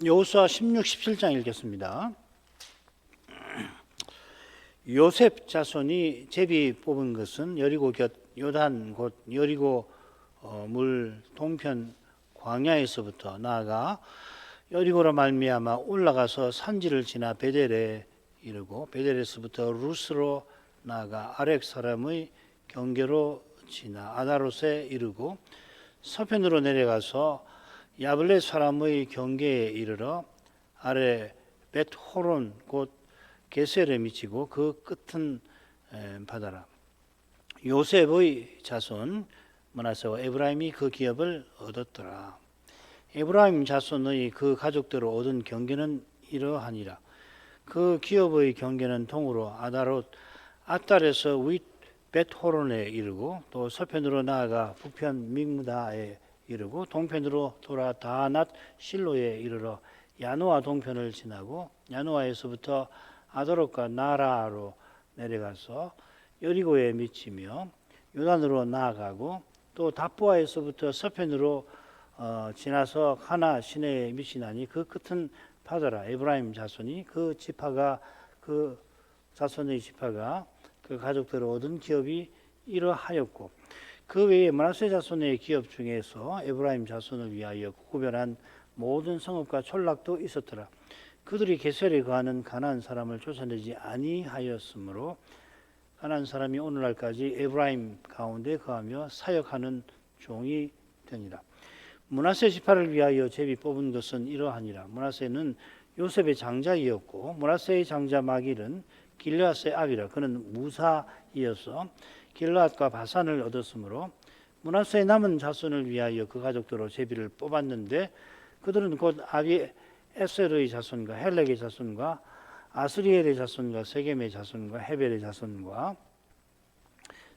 여호수아 16, 17장 읽겠습니다. 요셉 자손이 제비 뽑은 것은 여리고 곁 요단 곧 여리고 물 동편 광야에서부터 나아가 여리고로 말미암아 올라가서 산지를 지나 베델에 이르고 베델에서부터 루스로 나아가 아렉 사람의 경계로 지나 아다롯에 이르고 서편으로 내려가서 야블렛 사람의 경계에 이르러 아래 벳호론 곧 게셀에 미치고 그 끝은 바다라. 요셉의 자손 므낫세와 에브라임이 그 기업을 얻었더라. 에브라임 자손의 그 가족대로 얻은 경계는 이러하니라. 그 기업의 경계는 동으로 아다롯 아달에서 윗 벳호론에 이르고 또 서편으로 나아가 북편 믹무다에 이르고 동편으로 돌아 다낫 실로에 이르러 야노아 동편을 지나고 야노아에서부터 아도롯과 나라로 내려가서 여리고에 미치며 요단으로 나아가고 또 다부아에서부터 서편으로 지나서 하나 시내에 미치나니 그 끝은 바다라. 에브라임 자손이 그 지파가 그 자손의 지파가 그 가족대로 얻은 기업이 이러하였고 그 외에 므낫세 자손의 기업 중에서 에브라임 자손을 위하여 구별한 모든 성읍과 촌락도 있었더라. 그들이 게셀에 거하는 가나안 사람을 쫓아내지 아니하였으므로 가나안 사람이 오늘날까지 에브라임 가운데 거하며 사역하는 종이 되니라. 므낫세 지파를 위하여 제비 뽑은 것은 이러하니라. 므낫세는 요셉의 장자이었고 므낫세의 장자 마길은 길르앗의 아비라. 그는 무사이어서 길르앗과 바산을 얻었으므로 므낫세의 남은 자손을 위하여 그 가족대로 제비를 뽑았는데 그들은 곧 아비 에셀의 자손과 헬렉의 자손과 아스리엘의 자손과 세겜의 자손과 헤벨의 자손과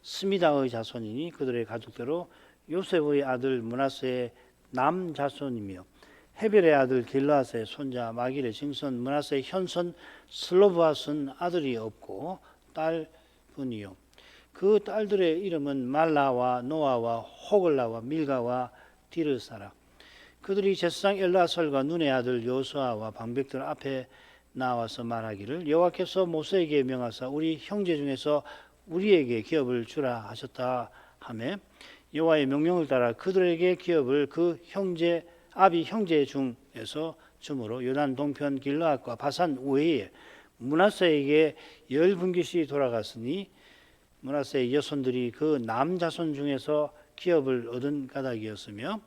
스미다의 자손이니 그들의 가족대로 요셉의 아들 므낫세의 남 자손이며 헤벨의 아들 길르앗의 손자 마길의 증손 므낫세의 현손 슬로브앗은 아들이 없고 딸뿐이요. 그 딸들의 이름은 말라와 노아와 호글라와 밀가와 디르사라. 그들이 제사장 엘라설과 눈의 아들 요수아와 방백들 앞에 나와서 말하기를 여호와께서 모세에게 명하사 우리 형제 중에서 우리에게 기업을 주라 하셨다 하매 여호와의 명령을 따라 그들에게 기업을 그 형제 아비 형제 중에서 주므로 요단 동편 길르앗과 바산 외에 므낫세에게 10분깃이 돌아갔으니 므낫세의 여손들이 그 남자손 중에서 기업을 얻은 가닥이었으며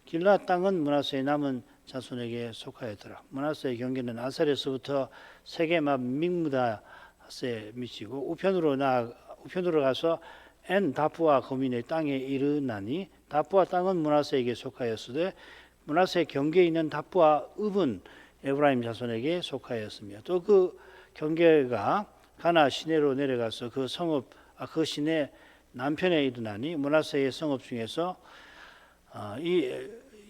길르앗 땅은 므낫세의 남은 자손에게 속하였더라. 므낫세의 경계는 아셀에서부터 세겜 앞 믹무다스에 미치고 우편으로 가서 엔 다푸아 거민의 땅에 이르나니 다푸아 땅은 므낫세에게 속하였으되 므낫세의 경계에 있는 다푸아 읍은 에브라임 자손에게 속하였으며 또 그 경계가 가나 시내로 내려가서 그 성읍 그 시내 남편에 이르나니 므낫세의 성읍 중에서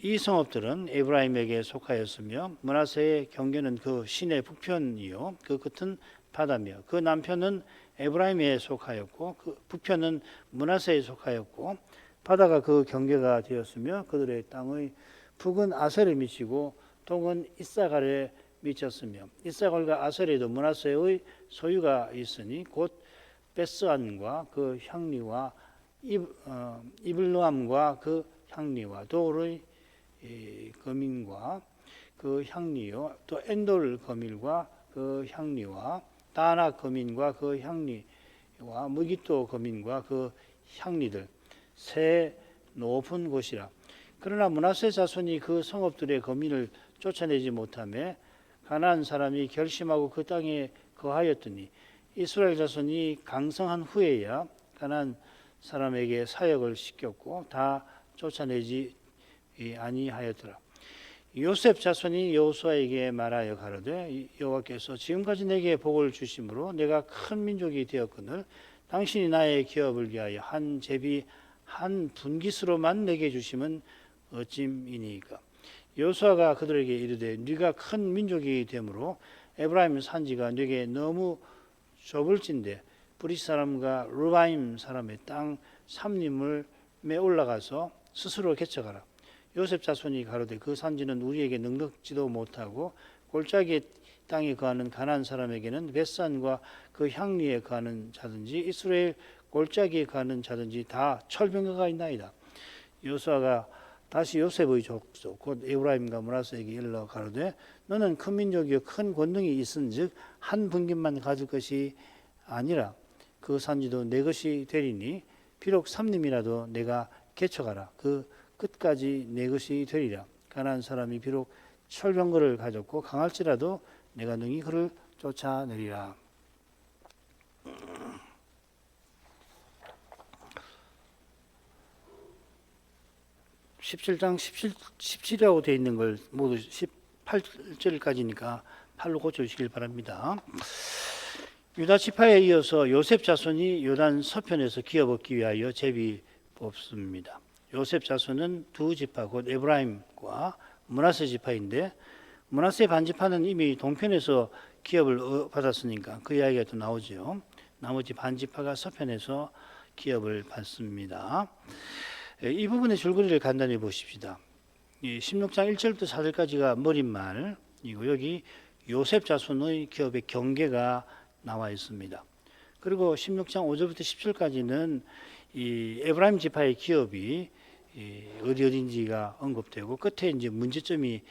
이 성읍들은 에브라임에게 속하였으며 므낫세의 경계는 그 시내 북편이요 그 끝은 바다며 그 남편은 에브라임에 속하였고 그 북편은 므낫세에 속하였고 바다가 그 경계가 되었으며 그들의 땅의 북은 아셀에 미치고 동은 이사갈에 미쳤으며 이사갈과 아셀에도 므낫세의 소유가 있으니 곧 베스안과 그 향리와 이블루암과 그 향리와 돌의 거민과 그 향리요 또 엔돌 거밀과 그 향리와 다나 거민과 그 향리와 무기토 거민과 그 향리들 새 높은 곳이라. 그러나 므낫세 자손이 그 성읍들의 거민을 쫓아내지 못하며 가나안 사람이 결심하고 그 땅에 거하였더니 이스라엘 자손이 강성한 후에야 가나안 사람에게 사역을 시켰고 다 쫓아내지 아니하였더라. 요셉 자손이 여호수아에게 말하여 가로되 여호와께서 지금까지 내게 복을 주심으로 내가 큰 민족이 되었거늘 당신이 나의 기업을 위하여 한 제비 한 분깃으로만 내게 주심은 어찜이니까. 여호수아가 그들에게 이르되 네가 큰 민족이 되므로 에브라임 산지가 네게 너무 좁을진대 브릿 사람과 루바임 사람의 땅 삼림에 올라가서 스스로 개척하라. 요셉 자손이 가로되 그 산지는 우리에게 넉넉지도 못하고 골짜기의 땅에 거하는 가나안 사람에게는 벳산과 그 향리에 거하는 자든지 이스라엘 골짜기에 거하는 자든지 다 철병거가 있나이다. 여호수아가 다시 요셉의 족속 곧 에브라임과 므낫세에게 일러 가로되 너는 큰 민족이요 큰 권능이 있은즉 한 분깃만 가질 것이 아니라 그 산지도 내 것이 되리니 비록 삼림이라도 내가 개척하라 그 끝까지 내 것이 되리라. 가나안 사람이 비록 철병거를 가졌고 강할지라도 내가 능히 그를 쫓아내리라. 17장 17이라고 되어 있는 걸 모두 18절까지니까 8로 고쳐주시길 바랍니다. 유다 지파에 이어서 요셉 자손이 요단 서편에서 기업 얻기 위하여 제비 뽑습니다. 요셉 자손은 두 지파 곧 에브라임과 므낫세 지파인데 므낫세 반지파는 이미 동편에서 기업을 받았으니까 그 이야기가 또 나오죠. 나머지 반지파가 서편에서 기업을 받습니다. 이 부분의 줄거리를 간단히 보십시다. 16장 1절부터 4절까지가 머릿말이고 여기 요셉 자손의 기업의 경계가 나와 있습니다. 그리고 16장 5절부터 10절까지는 이 에브라임 지파의 기업이 어디인지가 언급되고 끝에 이제 문제점이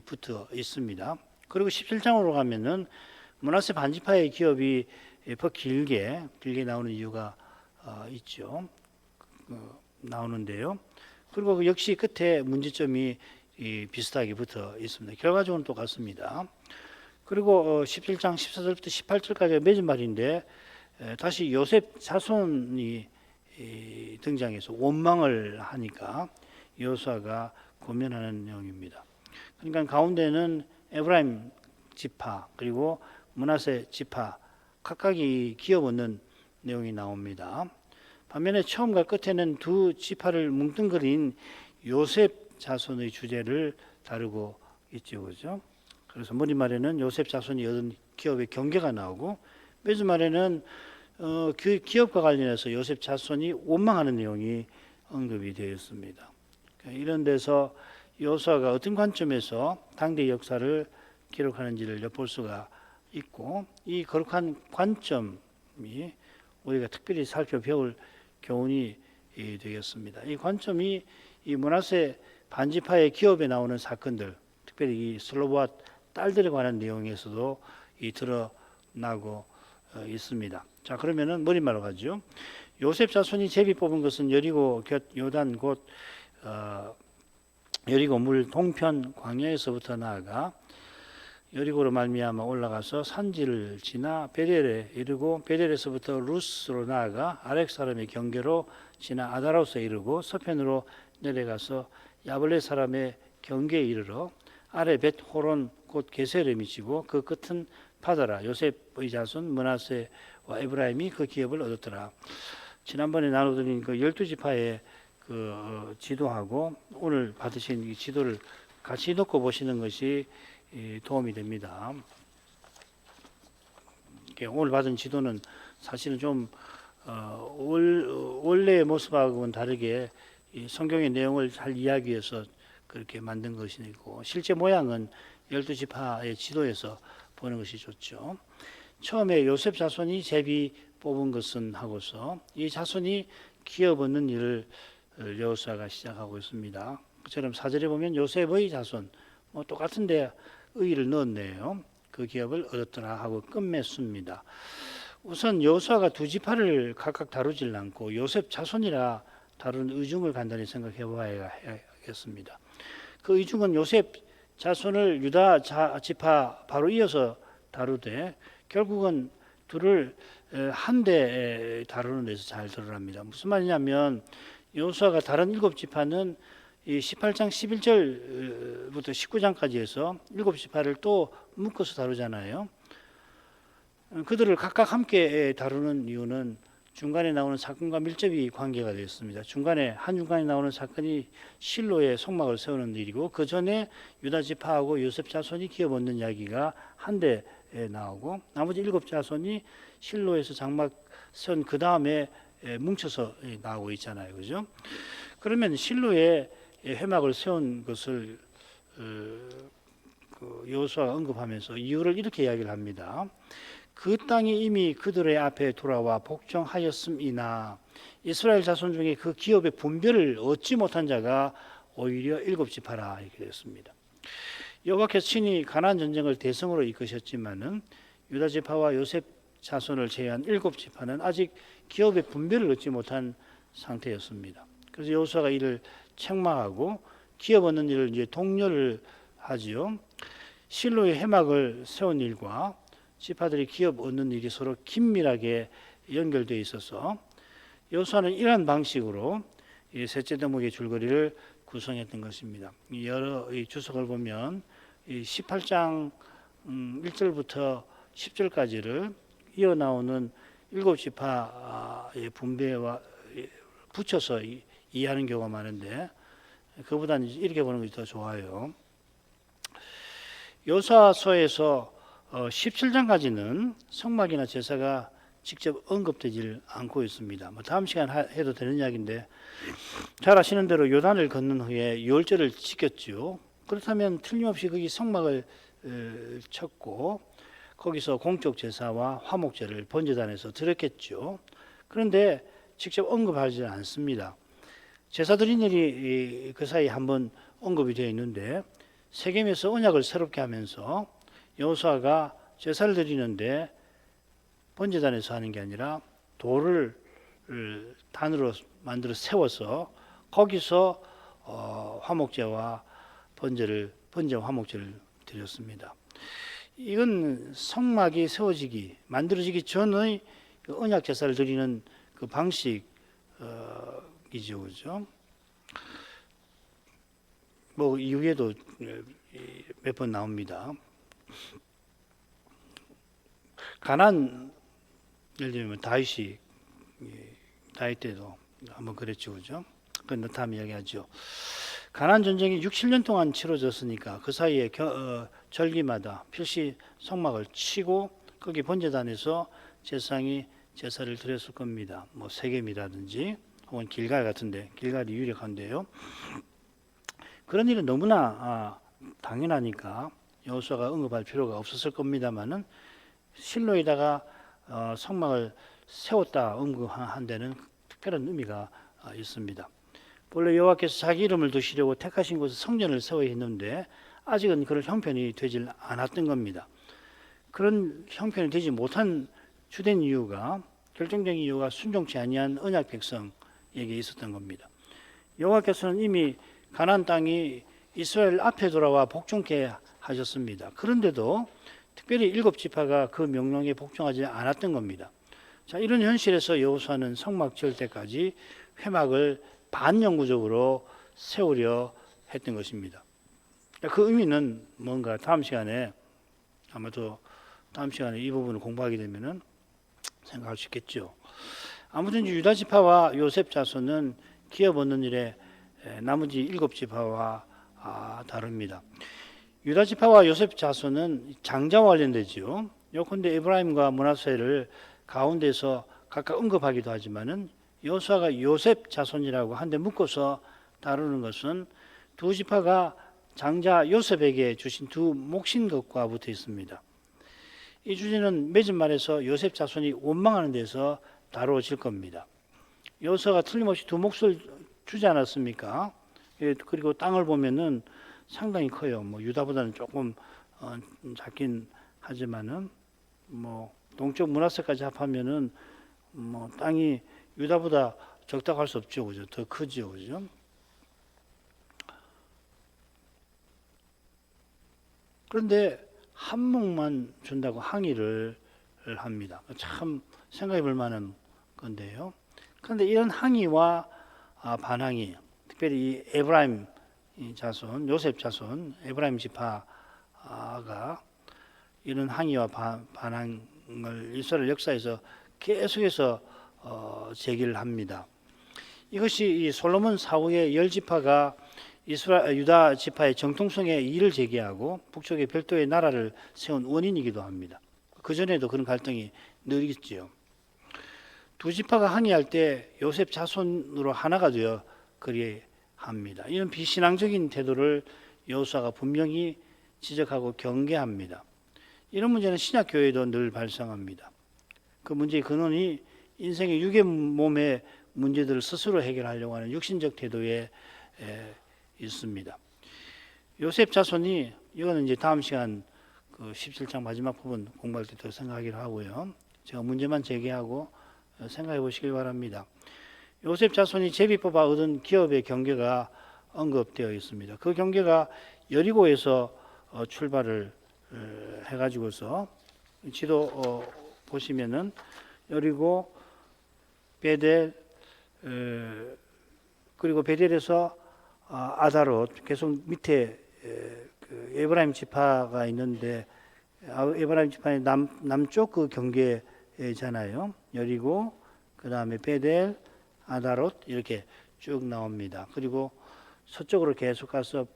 붙어 있습니다. 그리고 17장으로 가면은 므낫세 반지파의 기업이 더 길게 나오는 이유가 있죠. 나오는데요. 그리고 역시 끝에 문제점이 비슷하게 붙어 있습니다. 결과적으로는 똑같습니다. 그리고 17장 14절부터 18절까지가 맺은 말인데 다시 요셉 자손이 등장해서 원망을 하니까 여호수아가 고면하는 내용입니다. 그러니까 가운데는 에브라임 지파 그리고 므낫세 지파 각각이 기업 얻는 내용이 나옵니다. 반면에 처음과 끝에는 두 지파를 뭉뚱그린 요셉 자손의 주제를 다루고 있죠, 그죠? 그래서 머리말에는 요셉 자손이 얻은 기업의 경계가 나오고 맺은말에는 그 기업과 관련해서 요셉 자손이 원망하는 내용이 언급이 되어 있습니다. 이런 데서 여호수아가 어떤 관점에서 당대 역사를 기록하는지를 엿볼 수가 있고 이 거룩한 관점이 우리가 특별히 살펴배울 교훈이 되겠습니다. 이 관점이 이 므낫세 반지파의 기업에 나오는 사건들, 특별히 이 슬로보아 딸들에 관한 내용에서도 드러나고 있습니다. 자, 그러면은 머릿말로 가죠. 요셉 자손이 제비 뽑은 것은 여리고 곁 요단 곧 여리고 물 동편 광야에서부터 나아가 여리고로 말미암아 올라가서 산지를 지나 베델에 이르고 베델에서부터 루스로 나아가 아렉 사람의 경계로 지나 아다로스에 이르고 서편으로 내려가서 야블레 사람의 경계에 이르러 아래 벳 호론 곧 게셀에 미치고 그 끝은 파다라. 요셉의 자손 므낫세와 에브라임이 그 기업을 얻었더라. 지난번에 나눠드린 그 12지파의 그 지도하고 오늘 받으신 이 지도를 같이 놓고 보시는 것이 도움이 됩니다. 오늘 받은 지도는 사실은 좀 원래의 모습하고는 다르게 성경의 내용을 잘 이해하기 위해서 그렇게 만든 것이고 실제 모양은 12지파의 지도에서 보는 것이 좋죠. 처음에 요셉 자손이 제비 뽑은 것은 하고서 이 자손이 기업 얻는 일을 여호수아가 시작하고 있습니다. 그처럼 4절에 보면 요셉의 자손 똑같은데 의를 넣었네요. 그 기업을 얻었더라 하고 끝맺습니다. 우선 여호수아가 두 지파를 각각 다루질 않고 요셉 자손이라 다루는 의중을 간단히 생각해 봐야겠습니다. 그 의중은 요셉 자손을 유다 지파 바로 이어서 다루되 결국은 둘을 한데 다루는 데서 잘 드러납니다. 무슨 말이냐면 여호수아가 다른 7지파는 이 18장 11절부터 19장까지 해서 7지파를 또 묶어서 다루잖아요. 그들을 각각 함께 다루는 이유는 중간에 나오는 사건과 밀접히 관계가 되어 있습니다. 한중간에 나오는 사건이 실로의 속막을 세우는 일이고 그 전에 유다 지파하고 요셉 자손이 기업 얻는 이야기가 한데 나오고 나머지 7자손이 실로에서 장막 세운 그 다음에 뭉쳐서 나오고 있잖아요. 그죠? 그러면 실로에 회막을 세운 것을 여호수아가 언급하면서 이유를 이렇게 이야기를 합니다. 그 땅이 이미 그들의 앞에 돌아와 복종하였음이나 이스라엘 자손 중에 그 기업의 분별을 얻지 못한 자가 오히려 7지파라 이렇게 됐습니다. 여호와께서 친히 가나안 전쟁을 대성으로 이끄셨지만은 유다 지파와 요셉 자손을 제외한 7지파는 아직 기업의 분별을 얻지 못한 상태였습니다. 그래서 여호수아가 이를 책망하고 기업 얻는 일을 이제 독려를 하지요. 실로의 회막을 세운 일과 지파들이 기업 얻는 일이 서로 긴밀하게 연결되어 있어서 여호수아는 이러한 방식으로 이 셋째 대목의 줄거리를 구성했던 것입니다. 여러 주석을 보면 18장 1절부터 10절까지를 이어 나오는 7지파의 분배와 붙여서 이해하는 경우가 많은데 그보다는 이렇게 보는 것이 더 좋아요. 여호수아서에서 17장까지는 성막이나 제사가 직접 언급되질 않고 있습니다. 다음 시간 해도 되는 이야기인데 잘 아시는 대로 요단을 건넌 후에 유월절을 지켰죠. 그렇다면 틀림없이 거기 성막을 쳤고 거기서 공적 제사와 화목제를 번제단에서 드렸겠죠. 그런데 직접 언급하지 않습니다. 제사 드린 일이 그 사이에 한번 언급이 되어 있는데 세겜에서 언약을 새롭게 하면서 여호수아가 제사를 드리는데 번제단에서 하는 게 아니라 돌을 단으로 만들어 세워서 거기서 화목제와 번제와 화목제를 드렸습니다. 이건 성막이 세워지기 만들어지기 전의 언약 제사를 드리는 그 방식이죠, 그죠? 뭐 이후에도 몇 번 나옵니다. 가나안 예를 들면 다윗 때도 한번 그랬죠, 그죠? 그건 다음 이야기하죠. 가나안 전쟁이 6-7년 동안 치러졌으니까 그 사이에 절기마다 필시 성막을 치고 거기 번제단에서 제사장이 제사를 드렸을 겁니다. 뭐 세겜이라든지 혹은 길갈 같은데 길갈이 유력한데요. 그런 일은 너무나 당연하니까 여호수아가 언급할 필요가 없었을 겁니다만은 실로에다가 성막을 세웠다 언급한 데는 특별한 의미가 있습니다. 본래 여호와께서 자기 이름을 두시려고 택하신 곳에 성전을 세워야 했는데 아직은 그런 형편이 되질 않았던 겁니다. 그런 형편이 되지 못한 주된 이유가 결정적인 이유가 순종치 아니한 언약 백성에게 있었던 겁니다. 여호와께서는 이미 가나안 땅이 이스라엘 앞에 돌아와 복종케 하셨습니다. 그런데도 특별히 7지파가 그 명령에 복종하지 않았던 겁니다. 자, 이런 현실에서 여호수아는 성막 지을 때까지 회막을 반영구적으로 세우려 했던 것입니다. 그 의미는 뭔가 다음 시간에 아마도 다음 시간에 이 부분을 공부하게 되면은 생각할 수 있겠죠. 아무튼 유다 지파와 요셉 자손은 기업 얻는 일에 나머지 7지파와 다릅니다. 유다 지파와 요셉 자손은 장자와 관련되지요. 요컨대 에브라임과 므낫세를 가운데서 각각 언급하기도 하지만은 여호수아가 요셉 자손이라고 한데 묶어서 다루는 것은 두 지파가 장자 요셉에게 주신 두 몫인 것과 붙어 있습니다. 이 주제는 맺은 말에서 요셉 자손이 원망하는 데서 다루어질 겁니다. 여호수아가 틀림없이 두 몫을 주지 않았습니까? 그리고 땅을 보면은 상당히 커요. 뭐 유다보다는 조금 작긴 하지만은 뭐 동쪽 므낫세까지 합하면은 뭐 땅이 유다보다 적다고 할 수 없죠, 그죠? 더 크죠, 그죠? 그런데 한 몫만 준다고 항의를 합니다. 참 생각해 볼 만한 건데요. 그런데 이런 항의와 반항이 특별히 이 에브라임 자손, 요셉 자손, 에브라임 지파가 이런 항의와 반항을 이스라엘 역사에서 계속해서 제기를 합니다. 이것이 이 솔로몬 사후에 10지파가 유다 지파의 정통성에 이의를 제기하고 북쪽에 별도의 나라를 세운 원인이기도 합니다. 그 전에도 그런 갈등이 늘 있지요. 두 지파가 항의할 때 요셉 자손으로 하나가 되어 그리 합니다. 이런 비신앙적인 태도를 여호수아가 분명히 지적하고 경계합니다. 이런 문제는 신약 교회도 늘 발생합니다. 그 문제의 근원이 인생의 육의 몸의 문제들을 스스로 해결하려고 하는 육신적 태도에 있습니다. 요셉 자손이 이거는 이제 다음 시간 그 17장 마지막 부분 공부할 때 더 생각하기로 하고요. 제가 문제만 제기하고 생각해 보시길 바랍니다. 요셉 자손이 제비 뽑아 얻은 기업의 경계가 언급되어 있습니다. 그 경계가 여리고에서 출발을 해가지고서 지도 보시면은 여리고 베델 그리고 베델에서 아다롯 계속 밑에 그 에브라임 지파가 있는데 에브라임 지파의 남쪽 그 경계잖아요. 여리고 그 다음에 베델 아다롯 이렇게 쭉 나옵니다. 그리고 서쪽으로 계속 가서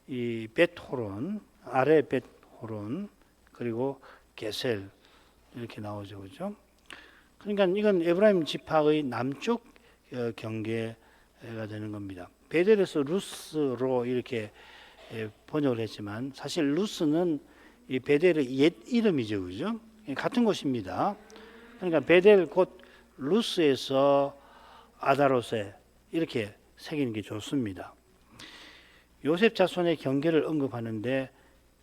이 벳호론 아래 벳호론 그리고 게셀 이렇게 나오죠, 그죠? 그러니까 이건 에브라임 지파의 남쪽 경계가 되는 겁니다. 베델에서 루스로 이렇게 번역을 했지만 사실 루스는 이 베델의 옛 이름이죠, 그죠? 같은 곳입니다. 그러니까 베델 곧 루스에서 아다롯에 이렇게 새기는 게 좋습니다. 요셉 자손의 경계를 언급하는데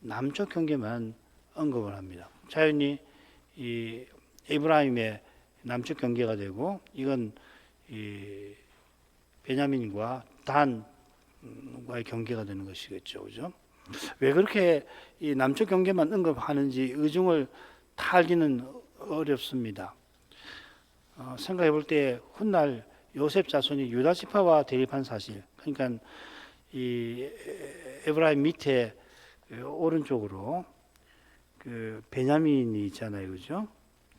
남쪽 경계만 언급을 합니다. 자연히 이 에브라임의 남쪽 경계가 되고 이건 이 베냐민과 단과의 경계가 되는 것이겠죠, 그죠? 왜 그렇게 이 남쪽 경계만 언급하는지 의중을 다 알기는 어렵습니다. 생각해 볼 때 훗날 요셉 자손이 유다 지파와 대립한 사실, 그러니까 이 에브라임 밑에 오른쪽으로 그 베냐민이 있잖아요, 그죠?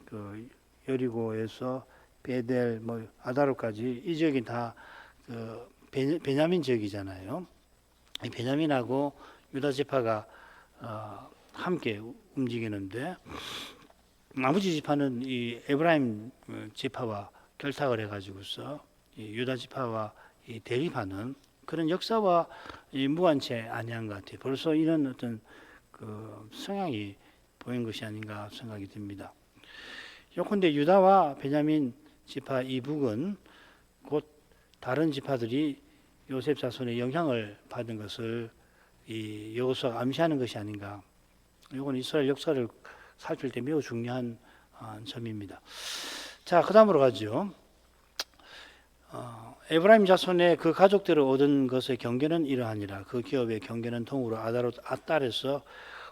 그 여리고에서 베델, 뭐 아다롯까지 이 지역이 다 그 베냐민 지역이잖아요. 이 베냐민하고 유다 지파가 함께 움직이는데 나머지 지파는 이 에브라임 지파와 결탁을 해가지고서 이 유다 지파와 이 대립하는 그런 역사와 이 무관치 아니한 것 같아요. 벌써 이런 어떤 그 성향이 보인 것이 아닌가 생각이 듭니다. 요컨대 유다와 베냐민 지파 이북은 곧 다른 지파들이 요셉 자손의 영향을 받은 것을 이 여호수아가 암시하는 것이 아닌가. 이건 이스라엘 역사를 살필 때 매우 중요한 점입니다. 자, 그 다음으로 가죠. 에브라임 자손의 그 가족들을 얻은 것의 경계는 이러하니라. 그 기업의 경계는 동으로 아다롯 아딸에서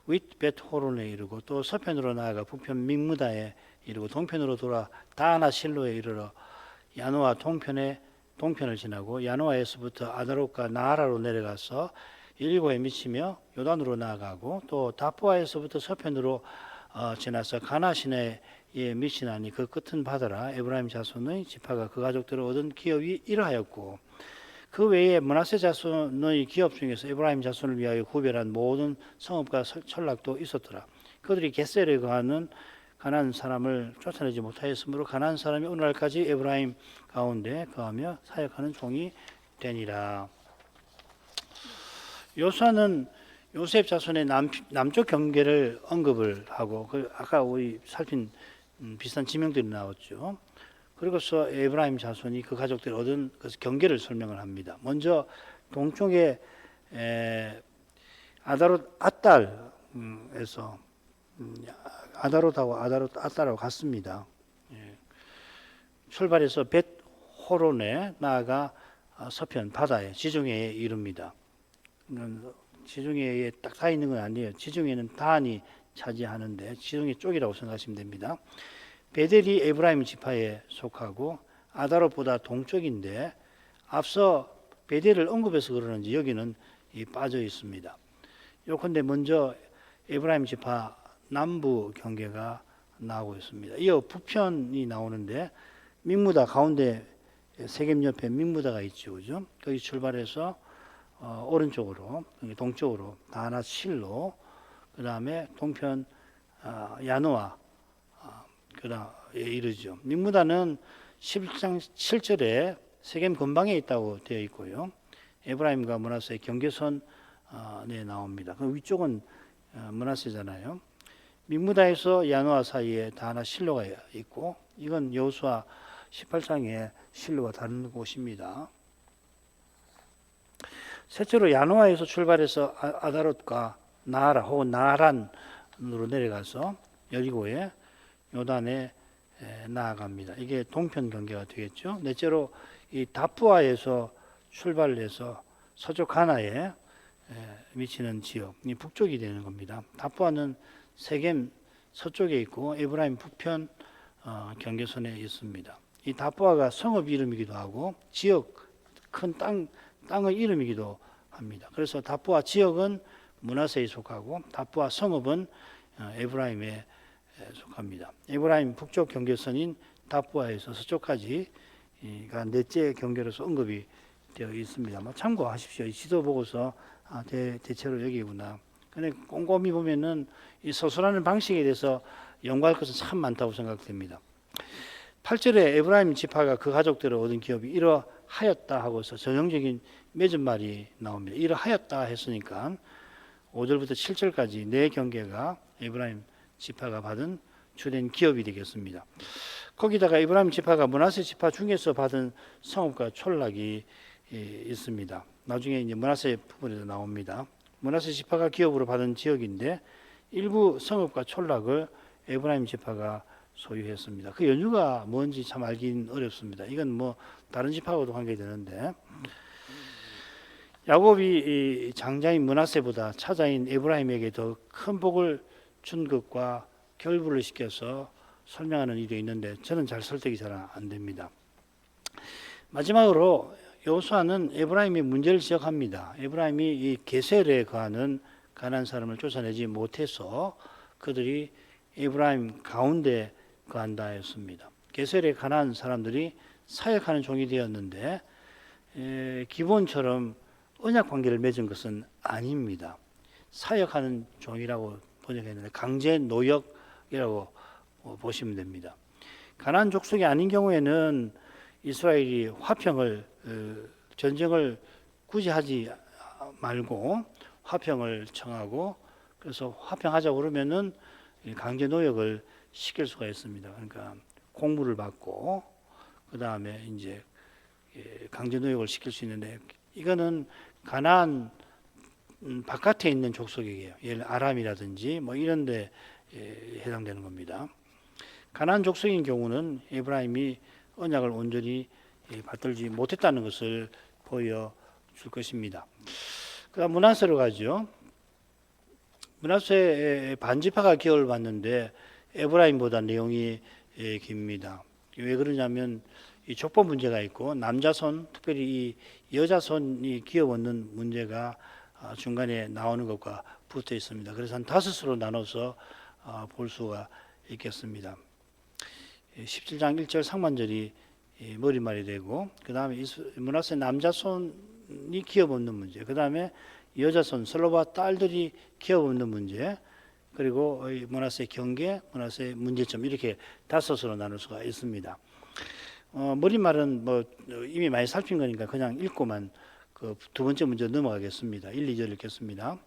윗 벳호론에 이르고 또 서편으로 나아가 북편 믹무다에 이르고 동편으로 돌아 다하나 실로에 이르러 야노아 동편을 지나고 야노아에서부터 아다롯과 나하라로 내려가서 일고에 미치며 요단으로 나아가고 또 다포아에서부터 서편으로 지나서 가나 시내에 미치나니 그 끝은 바다라. 에브라임 자손의 지파가 그 가족들을 얻은 기업이 이러하였고 그 외에 므낫세 자손의 기업 중에서 에브라임 자손을 위하여 구별한 모든 성읍과 철락도 있었더라. 그들이 겟셀에 거하는 가나안 사람을 쫓아내지 못하였으므로 가나안 사람이 오늘날까지 에브라임 가운데 거하며 사역하는 종이 되니라. 요수아는 요셉 자손의 남쪽 경계를 언급을 하고 아까 우리 살핀 비슷한 지명들이 나왔죠. 그리고서 에브라임 자손이 그 가족들이 얻은 그 경계를 설명을 합니다. 먼저 동쪽에 아다롯 아딸에서 아다롯하고 아다롯 아딸하고 같습니다. 출발해서 벳호론에 나아가 서편 바다에 지중해에 이릅니다. 지중해에 딱 다 있는 건 아니에요. 지중해는 단이 차지하는데 지중해 쪽이라고 생각하시면 됩니다. 베델이 에브라임 지파에 속하고 아다롯보다 동쪽인데 앞서 베델을 언급해서 그러는지 여기는 빠져 있습니다. 요컨대 먼저 에브라임 지파 남부 경계가 나오고 있습니다. 이어 북편이 나오는데 믹무다 가운데 세겜 옆에 믹무다가 있죠, 그죠? 거기 출발해서 오른쪽으로 동쪽으로 다나 실로 그 다음에 동편 야노아 그 다음에 이르죠. 믹무다는 11장 7절에 세겜 근방에 있다고 되어 있고요. 에브라임과 므낫세의 경계선에 나옵니다. 그 위쪽은 므낫세잖아요. mik무다에서 야노아 사이에 다나 실로가 있고, 이건 여호수아 18장에 실로가 다른 곳입니다. 셋째로 야노아에서 출발해서 아다롯과 나하라 혹은 나하란으로 내려가서 여리고에 요단에 나아갑니다. 이게 동편 경계가 되겠죠. 넷째로 이 다푸아에서 출발을 해서 서쪽 가나에 미치는 지역이 북쪽이 되는 겁니다. 다푸아는 세겜 서쪽에 있고 에브라임 북편 경계선에 있습니다. 이 다푸아가 성읍 이름이기도 하고 지역 큰 땅의 이름이기도 합니다. 그래서 다푸아 지역은 므낫세에 속하고 다푸아 성읍은 에브라임에 속합니다. 에브라임 북쪽 경계선인 다푸아에서 서쪽까지가 넷째 경계로서 언급이 되어 있습니다. 참고하십시오. 이 지도 보고서 대체로 여기구나. 근데 꼼꼼히 보면은 이 서술하는 방식에 대해서 연구할 것은 참 많다고 생각됩니다. 8절에 에브라임 지파가 그 가족들을 얻은 기업이 이러하였다 하고서 전형적인 맺은 말이 나옵니다. 이러하였다 했으니까 5절부터 7절까지 네 경계가 에브라임 지파가 받은 주된 기업이 되겠습니다. 거기다가 에브라임 지파가 므낫세 지파 중에서 받은 성읍과 촌락이 있습니다. 나중에 이제 므낫세 부분에도 나옵니다. 므낫세 지파가 기업으로 받은 지역인데 일부 성읍과 촌락을 에브라임 지파가 소유했습니다. 그 연유가 뭔지 참 알긴 어렵습니다. 이건 뭐 다른 지파하고도 관계되는데 야곱이 장자인 므낫세보다 차자인 에브라임에게 더 큰 복을 준 것과 결부를 시켜서 설명하는 일이 있는데 저는 잘 설득이 잘 안 됩니다. 마지막으로 여호수아는 에브라임의 문제를 지적합니다. 에브라임이 이 게셀에 거하는 가나안 사람을 쫓아내지 못해서 그들이 에브라임 가운데 거한다 했습니다. 게셀의 가나안 사람들이 사역하는 종이 되었는데 기본처럼 언약 관계를 맺은 것은 아닙니다. 사역하는 종이라고 번역했는데 강제 노역이라고 보시면 됩니다. 가나안 족속이 아닌 경우에는 이스라엘이 화평을 전쟁을 굳이 하지 말고 화평을 청하고 그래서 화평하자고 그러면은 강제 노역을 시킬 수가 있습니다. 그러니까 공물을 받고 그 다음에 이제 강제 노역을 시킬 수 있는데 이거는 가나안 바깥에 있는 족속이에요. 예를 아람이라든지 뭐 이런 데 해당되는 겁니다. 가나안 족속인 경우는 에브라임이 언약을 온전히 받들지 못했다는 것을 보여줄 것입니다. 그다음 므낫세로 가죠. 므낫세 반지파가 기업을 받는데 에브라임보다 내용이 깁니다. 왜 그러냐면 이 족보 문제가 있고 남자손 특별히 이 여자손이 기업 얻는 문제가 중간에 나오는 것과 붙어 있습니다. 그래서 한 5수로 나눠서 볼 수가 있겠습니다. 17장 1절 상반절이 머리말이 되고 그 다음에 므낫세 남자손이 기업 얻는 문제, 그 다음에 여자손 슬로바 딸들이 기업 얻는 문제, 그리고 므낫세 경계, 므낫세 문제점 이렇게 5수로 나눌 수가 있습니다. 머리말은 뭐 이미 많이 살핀 거니까 그냥 읽고만 그 두 번째 문제 넘어가겠습니다. 1, 2절 읽겠습니다.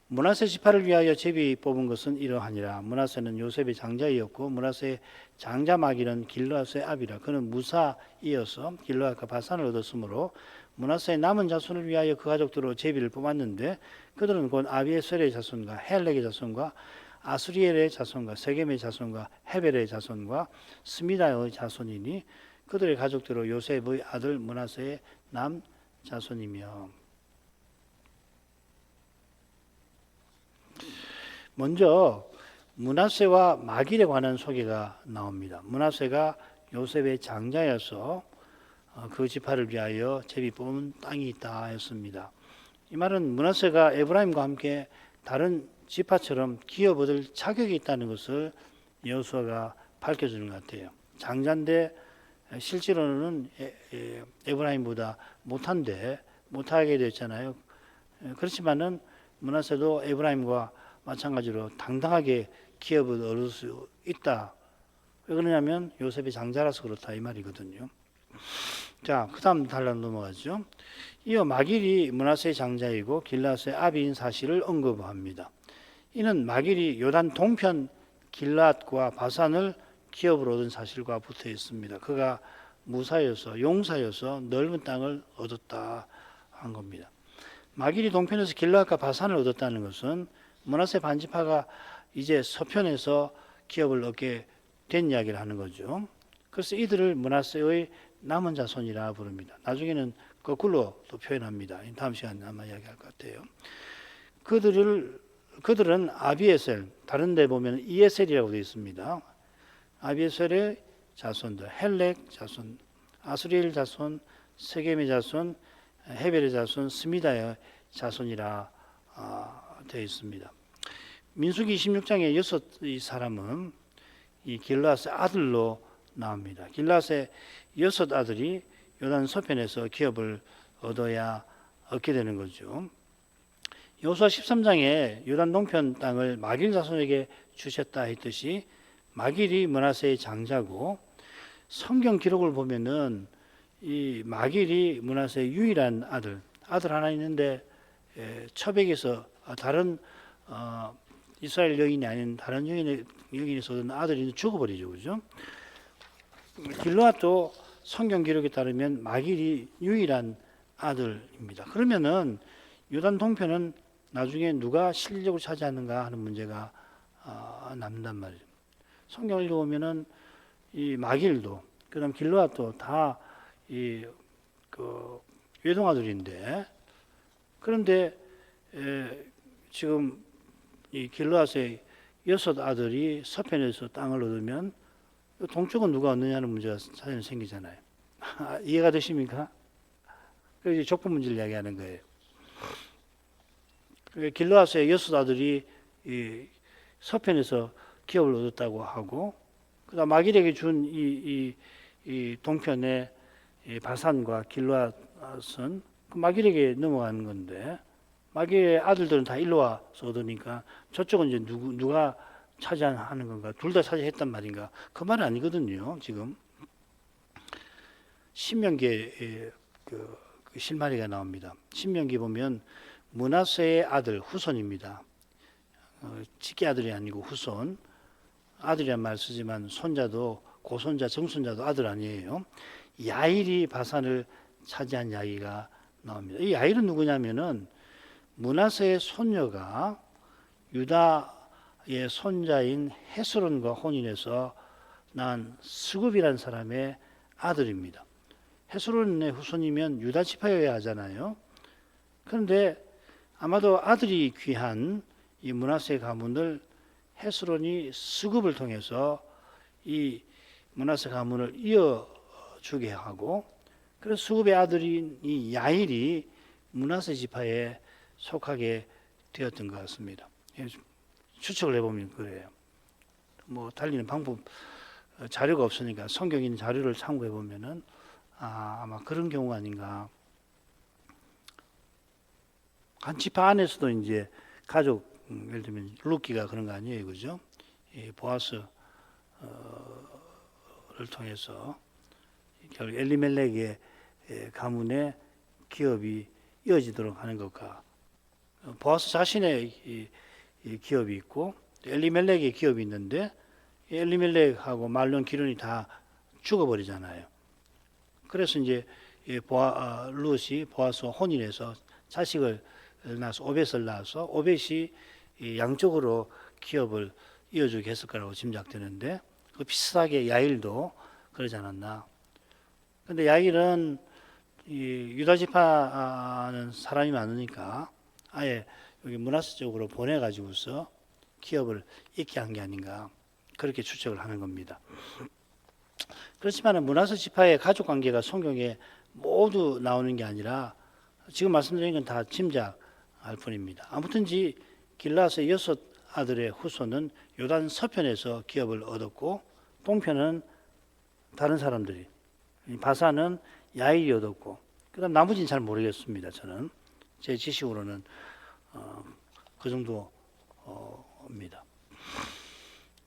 므낫세 지파를 위하여 제비 뽑은 것은 이러하니라. 므낫세는 요셉의 장자이었고 므낫세의 장자 마기는 길르앗의 아비라. 그는 무사이어서 길르앗과 바산을 얻었으므로 므낫세의 남은 자손을 위하여 그 가족들로 제비를 뽑았는데 그들은 곧 아비에셀의 자손과 헬렉의 자손과 아수리엘의 자손과 세겜의 자손과 헤벨의 자손과 스미다의 자손이니 그들의 가족들로 요셉의 아들 므낫세의 남 자손이며. 먼저 므낫세와 마길에 관한 소개가 나옵니다. 므낫세가 요셉의 장자여서 그 지파를 위하여 제비 뽑은 땅이 있다 했습니다. 이 말은 므낫세가 에브라임과 함께 다른 지파처럼 기업 얻을 자격이 있다는 것을 여호수아가 밝혀주는 것 같아요. 장자인데 실제로는 에브라임보다 못하게 됐잖아요. 그렇지만은 므낫세도 에브라임과 마찬가지로 당당하게 기업을 얻을 수 있다. 왜 그러냐면 요셉이 장자라서 그렇다 이 말이거든요. 자, 그 다음 단락 넘어가죠. 이어 마길이 므낫세의 장자이고 길르앗의 아비인 사실을 언급합니다. 이는 마길이 요단 동편 길르앗과 바산을 기업으로 얻은 사실과 붙어 있습니다. 그가 무사여서 용사여서 넓은 땅을 얻었다 한 겁니다. 마길이 동편에서 길르앗과 바산을 얻었다는 것은 므낫세 반지파가 이제 서편에서 기업을 얻게 된 이야기를 하는 거죠. 그래서 이들을 므낫세의 남은 자손이라 부릅니다. 나중에는 거꾸로 또 표현합니다. 다음 시간에 아마 이야기할 것 같아요. 그들은 아비에셀, 다른 데 보면 이에셀이라고 되어 있습니다. 아비에셀의 자손들, 헬렉 자손, 아스리엘 자손, 세겜의 자손, 헤벨의 자손, 스미다의 자손이라 되어 있습니다. 민수기 26장의 6이 사람은 이 길르앗의 아들로 나옵니다. 길르앗의 6 아들이 요단 서편에서 기업을 얻게 되는 거죠. 여호수아 13장에 요단 동편 땅을 마길 자손에게 주셨다 했듯이 마길이 므낫세의 장자고, 성경 기록을 보면은 이 마길이 므낫세의 유일한 아들 하나 있는데 처백에서 다른 이스라엘 여인이 아닌 다른 여인에서 얻은 아들이 죽어버리죠, 그죠? 길르앗도 성경 기록에 따르면 마길이 유일한 아들입니다. 그러면은 요단 동편은 나중에 누가 실질적으로 차지하는가 하는 문제가 남는단 말이죠. 성경을 읽어보면은 이 마길도 그다음 길르앗도 다 외동아들인데, 그런데 지금 이 길르앗의 6 아들이 서편에서 땅을 얻으면 동쪽은 누가 얻느냐는 문제가 사실 생기잖아요. 이해가 되십니까? 그래서 족보 문제를 이야기하는 거예요. 길르앗의 6 아들이 이 서편에서 기업을 얻었다고 하고, 그다음 마길에게 준 이 동편의 바산과 길르앗은 그 마길에게 넘어가는 건데, 마길의 아들들은 다 일로 와서 얻으니까 저쪽은 이제 누가 차지하는 건가? 둘 다 차지했단 말인가? 그 말은 아니거든요. 지금 신명기에 그 실마리가 나옵니다. 신명기 보면 므낫세의 아들 후손입니다. 직계 아들이 아니고 후손. 아들이란 말 쓰지만 손자도 고손자, 정손자도 아들 아니에요. 야일이 바산을 차지한 이야기가 나옵니다. 이 야일은 누구냐면은 므낫세의 손녀가 유다의 손자인 헤스론과 혼인해서 난 스굽이라는 사람의 아들입니다. 헤스론의 후손이면 유다 지파여야 하잖아요. 그런데 아마도 아들이 귀한 이 므낫세 가문을 헤스론이 스굽을 통해서 이 므낫세 가문을 이어주게 하고, 그래서 스굽의 아들인 이 야일이 므낫세 지파에 속하게 되었던 것 같습니다. 추측을 해보면 그래요. 뭐 달리는 방법 자료가 없으니까 성경 있는 자료를 참고해 보면은 아마 그런 경우가 아닌가. 한 지파 안에서도 이제 가족, 예를 들면 룻기가 그런 거 아니에요, 그죠? 보아스를 통해서 결국 엘리멜렉의 가문의 기업이 이어지도록 하는 것과, 보아스 자신의 이 기업이 있고 엘리멜렉의 기업이 있는데, 엘리멜렉하고 말론 기론이 다 죽어버리잖아요. 그래서 이제 룻이 보아스와 혼인해서 자식을 낳아서 오벳을 낳아서 오벳이 양쪽으로 기업을 이어주게 했을 거라고 짐작되는데, 그 비슷하게 야일도 그러지 않았나. 근데 야일은 이 유다 지파는 사람이 많으니까 아예 여기 므낫세 쪽으로 보내가지고서 기업을 잇게 한 게 아닌가, 그렇게 추측을 하는 겁니다. 그렇지만 므낫세 지파의 가족 관계가 성경에 모두 나오는 게 아니라 지금 말씀드린 건 다 짐작할 뿐입니다. 아무튼지 길르앗의 6 아들의 후손은 요단 서편에서 기업을 얻었고, 동편은 다른 사람들이, 바산은 야일이 얻었고, 그다음 나머지는 잘 모르겠습니다. 저는 제 지식으로는 그 정도입니다.